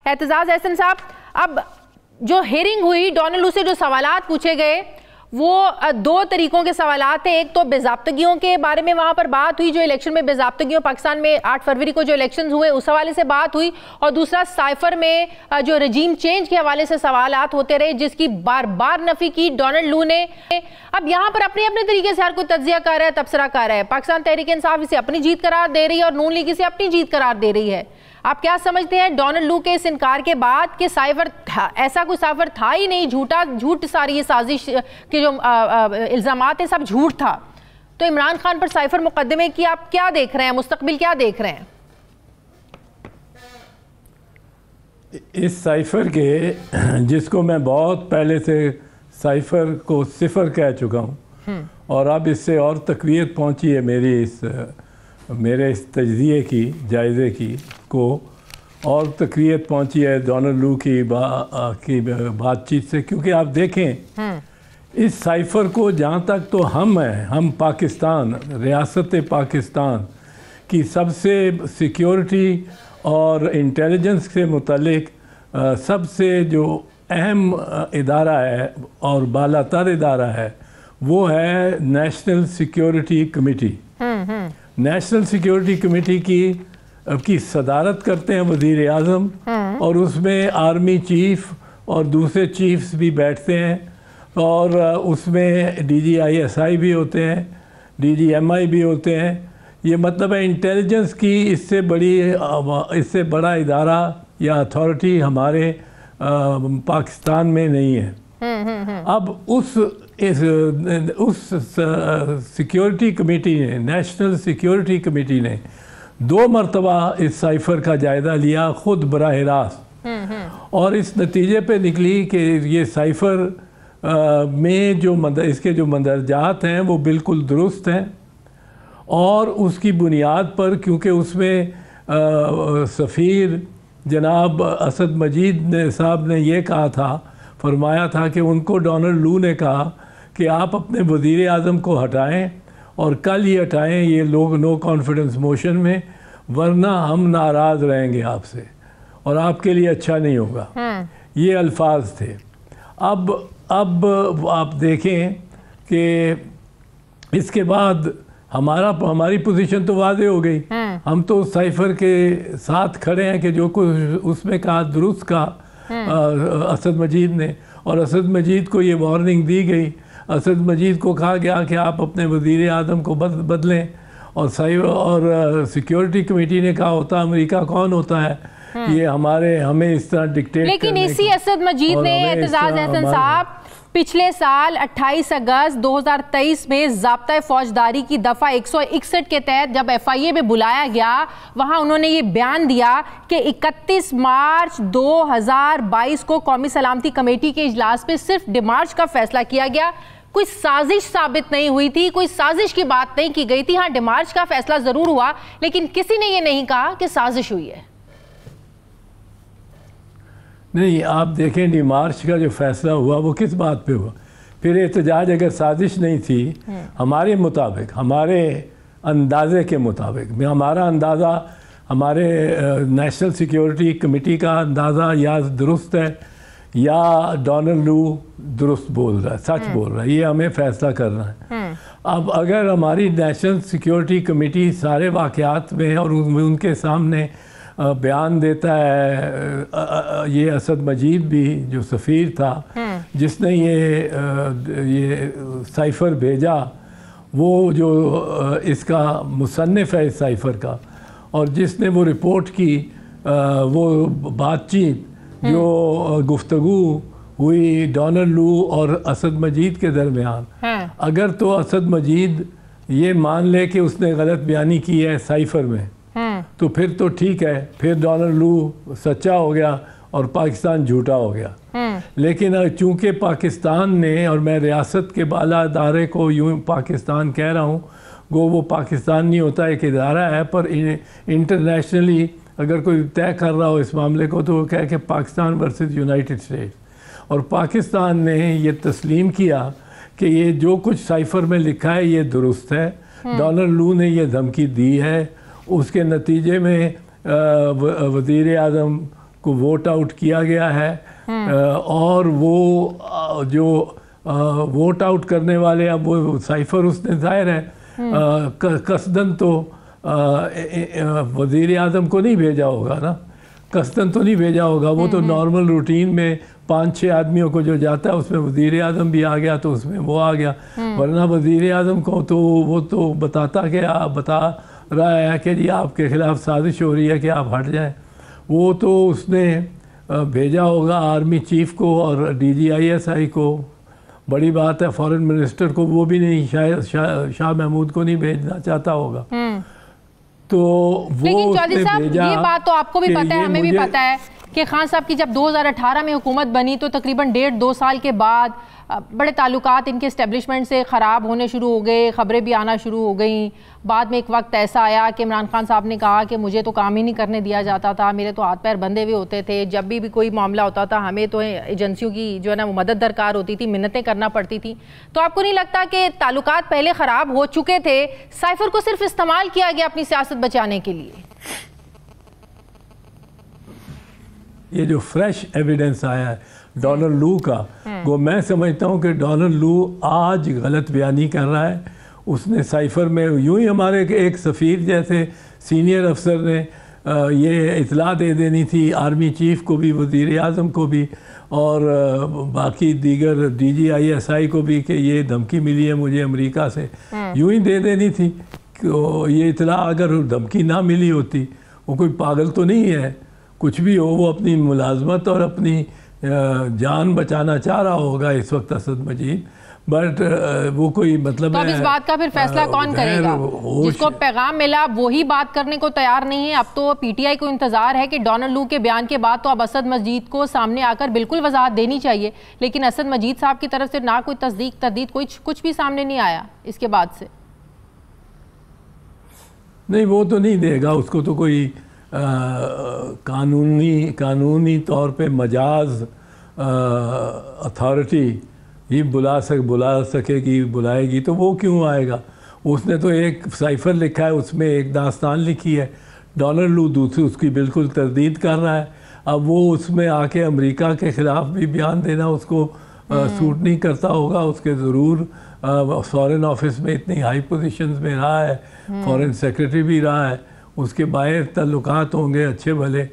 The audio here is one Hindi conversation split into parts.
एतजाज एहसन साहब, अब जो हेयरिंग हुई, डोनाल्ड लू से जो सवालात पूछे गए वो दो तरीकों के सवालात हैं। एक तो बेज़ाब्तगियों के बारे में वहाँ पर बात हुई, जो इलेक्शन में बेज़ाब्तगियों, पाकिस्तान में 8 फरवरी को जो इलेक्शन हुए उस हवाले से बात हुई, और दूसरा साइफर में जो रजीम चेंज के हवाले से सवालात होते रहे जिसकी बार बार नफ़ी की डोनाल्ड लू ने। अब यहाँ पर अपने अपने तरीके से हर कोई तज्जिया कर रहा है, तबसरा कर रहा है। पाकिस्तान तहरीक इंसाफ इसे अपनी जीत करार दे रही है और नून लीग इसे अपनी जीत करार दे रही है। आप क्या समझते हैं डोनाल्ड लू के इस इनकार के बाद कि साइफर ऐसा कोई साइफर था ही नहीं, झूठ सारी ये साजिश के जो इल्जामात है सब झूठ था, तो इमरान खान पर साइफर मुकदमे की आप क्या देख रहे हैं, मुस्तकबिल क्या देख रहे हैं? इस साइफर के, जिसको मैं बहुत पहले से साइफर को सिफर कह चुका हूँ और अब इससे और तकवीत पहुँची है मेरे इस तज्ज़िये की, जायज़े की को और तकवीत पहुँची है डोनाल्ड लू की बातचीत से। क्योंकि आप देखें इस साइफर को, जहाँ तक तो हम पाकिस्तान, रियासत पाकिस्तान की सबसे सिक्योरिटी और इंटेलिजेंस से मुतल्लिक सबसे जो अहम इदारा है और बालातर इदारा है वो है national security committee. National security committee की सदारत करते हैं वज़ीर आज़म, और उसमें आर्मी चीफ और दूसरे चीफ्स भी बैठते हैं और उसमें DGISI भी होते हैं, DGMI भी होते हैं। ये मतलब है इंटेलिजेंस की इससे बड़ा इदारा या अथॉरिटी हमारे पाकिस्तान में नहीं है। अब उस सिक्योरिटी कमेटी ने, नेशनल सिक्योरिटी कमेटी ने 2 मरतबा इस साइफर का जायज़ा लिया खुद बराह रास्त, और इस नतीजे पे निकली कि ये साइफर में इसके जो मंदरजात हैं वो बिल्कुल दुरुस्त हैं, और उसकी बुनियाद पर, क्योंकि उसमें सफ़ीर जनाब असद मजीद साहब ने ये कहा था, फरमाया था कि उनको डोनाल्ड लू ने कहा कि आप अपने वज़ीर आज़म को हटाएं और कल ही हटाएं ये लोग नो कॉन्फिडेंस मोशन में, वरना हम नाराज़ रहेंगे आपसे और आपके लिए अच्छा नहीं होगा। ये अल्फाज थे। अब आप देखें कि इसके बाद हमारी पोजीशन तो वाज़े हो गई। हम तो साइफर के साथ खड़े हैं कि जो कुछ उसमें कहा दुरुस्त कहा असद मजीद ने, और असद मजीद को ये वार्निंग दी गई। असद मजीद को कहा गया कि आप अपने वज़ीर आज़म को बदलें, और सिक्योरिटी कमेटी ने कहा होता अमेरिका कौन होता है ये हमें इस तरह डिक्टेट। लेकिन इसी असद मजीद ने, एतजाज एहसन साहब, पिछले साल 28 अगस्त 2023 में ज़ाब्ता फौजदारी की दफ़ा 161 के तहत जब FIA में बुलाया गया, वहां उन्होंने ये बयान दिया कि 31 मार्च 2022 को कौमी सलामती कमेटी के इजलास में सिर्फ डिमार्च का फैसला किया गया। कोई साजिश साबित नहीं हुई थी, कोई साजिश की बात नहीं की गई थी। हाँ, डिमार्च का फैसला ज़रूर हुआ, लेकिन किसी ने ये नहीं कहा कि साजिश हुई है। नहीं, आप देखें डिमार्च का जो फैसला हुआ वो किस बात पे हुआ? फिर एहतजाज अगर साजिश नहीं थी, हमारे मुताबिक, हमारे अंदाजे के मुताबिक, हमारा अंदाज़ा, हमारे नेशनल सिक्योरिटी कमेटी का अंदाज़ा या दुरुस्त है या डोनाल्ड लू दुरुस्त बोल रहा है, सच बोल रहा है, ये हमें फ़ैसला करना है। अब अगर हमारी नेशनल सिक्योरिटी कमेटी सारे वाक़यात में और उनके सामने बयान देता है, ये असद मजीद भी जो सफ़ीर था जिसने ये साइफर भेजा, वो जो इसका मुसन्निफ़ है इस साइफर का, और जिसने वो रिपोर्ट की, वो बातचीत जो गुफ्तगू हुई डोनाल्ड लू और असद मजीद के दरमियान, अगर तो असद मजीद ये मान ले कि उसने गलत बयानी की है साइफर में, तो फिर तो ठीक है, फिर डोनाल्ड लू सच्चा हो गया और पाकिस्तान झूठा हो गया। लेकिन चूंकि पाकिस्तान ने, और मैं रियासत के बाला इदारे को यूँ पाकिस्तान कह रहा हूँ, वो पाकिस्तान नहीं होता, एक इदारा है, पर इंटरनेशनली अगर कोई तय कर रहा हो इस मामले को तो वो कह के पाकिस्तान वर्सेस यूनाइटेड स्टेट्स, और पाकिस्तान ने ये तस्लीम किया कि ये जो कुछ साइफर में लिखा है ये दुरुस्त है, डोनाल्ड लू ने ये धमकी दी है, उसके नतीजे में वज़ीर आज़म को वोट आउट किया गया है। और वो जो वोट आउट करने वाले, अब वो साइफर उसने जाहिर है कसदन तो वज़ीर आज़म को नहीं भेजा होगा ना, कसदन तो नहीं भेजा होगा। वो तो नॉर्मल रूटीन में 5-6 आदमियों को जो जाता है उसमें वज़ीर आज़म भी आ गया तो उसमें वो आ गया। वरना वज़ीर आज़म को तो वो तो बता रहा है कि जी आपके ख़िलाफ़ साजिश हो रही है कि आप हट जाएं। वो तो उसने भेजा होगा आर्मी चीफ को और DGISI को। बड़ी बात है, फॉरेन मिनिस्टर को वो भी नहीं, शायद शाह महमूद को नहीं भेजना चाहता होगा। तो वो लेकिन चौधरी साहब ये बात तो आपको भी पता है, हमें भी पता है कि खान साहब की जब 2018 में हुकूमत बनी तो तकरीबन 1.5-2 साल के बाद बड़े ताल्लुकात इनके एस्टेब्लिशमेंट से ख़राब होने शुरू हो गए, ख़बरें भी आना शुरू हो गई। बाद में एक वक्त ऐसा आया कि इमरान खान साहब ने कहा कि मुझे तो काम ही नहीं करने दिया जाता था, मेरे तो हाथ पैर बंधे हुए होते थे, जब भी कोई मामला होता था हमें तो एजेंसियों की जो है ना वो मदद दरकार होती थी, मिन्नतें करना पड़ती थी। तो आपको नहीं लगता कि ताल्लुकात पहले ख़राब हो चुके थे, साइफर को सिर्फ इस्तेमाल किया गया अपनी सियासत बचाने के लिए? ये जो फ्रेश एविडेंस आया है डोनाल्ड लू का, वो मैं समझता हूँ कि डोनाल्ड लू आज गलत बयानी कर रहा है। उसने साइफर में यूं ही हमारे एक सफ़ीर जैसे सीनियर अफसर ने ये इतला दे देनी थी आर्मी चीफ को भी, वज़ीर आज़म को भी और बाकी दीगर DGISI को भी कि ये धमकी मिली है मुझे अमेरिका से, यूं ही दे देनी थी। ये इतला अगर धमकी ना मिली होती, वो कोई पागल तो नहीं है, कुछ भी हो, वो अपनी मुलाजमत और अपनी जान बचाना चाह रहा होगा इस वक्त असद मजीद, बट वो कोई मतलब तो अब इस बात का फिर फैसला कौन करेगा? जिसको पैगाम मिला वही बात करने को तैयार नहीं है। अब तो PTI को इंतजार है कि डोनाल्ड लू के बयान के बाद तो अब असद मजीद को सामने आकर बिल्कुल वजाहत देनी चाहिए, लेकिन असद मजीद साहब की तरफ से ना कोई तस्दीक तरदीद कुछ भी सामने नहीं आया इसके बाद से। नहीं, वो तो नहीं देगा, उसको तो कोई कानूनी तौर पे मजाज अथॉरिटी ही बुला सकेगी, बुलाएगी तो वो क्यों आएगा? उसने तो एक साइफर लिखा है, उसमें एक दास्तान लिखी है, डोनाल्ड लू दूसरी उसकी बिल्कुल तरदीद कर रहा है। अब वो उसमें आके अमेरिका के ख़िलाफ़ भी बयान देना उसको सूट नहीं करता होगा। उसके ज़रूर फॉरेन ऑफिस में इतनी हाई पोजीशंस में रहा है, फॉरेन सेक्रेटरी भी रहा है, उसके बाहर ताल्लुकात होंगे अच्छे भले,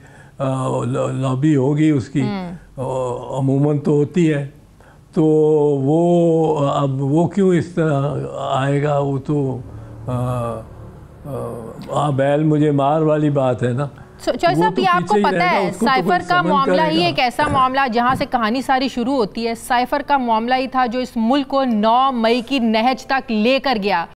लॉबी होगी उसकी, अमूमन तो होती है। तो वो अब वो क्यों इस तरह आएगा? वो तो बैल मुझे मार वाली बात है ना। साहब, ये आपको पता है साइफर का मामला ही एक ऐसा मामला जहां से कहानी सारी शुरू होती है। साइफर का मामला ही था जो इस मुल्क को 9 मई की नहज तक लेकर गया।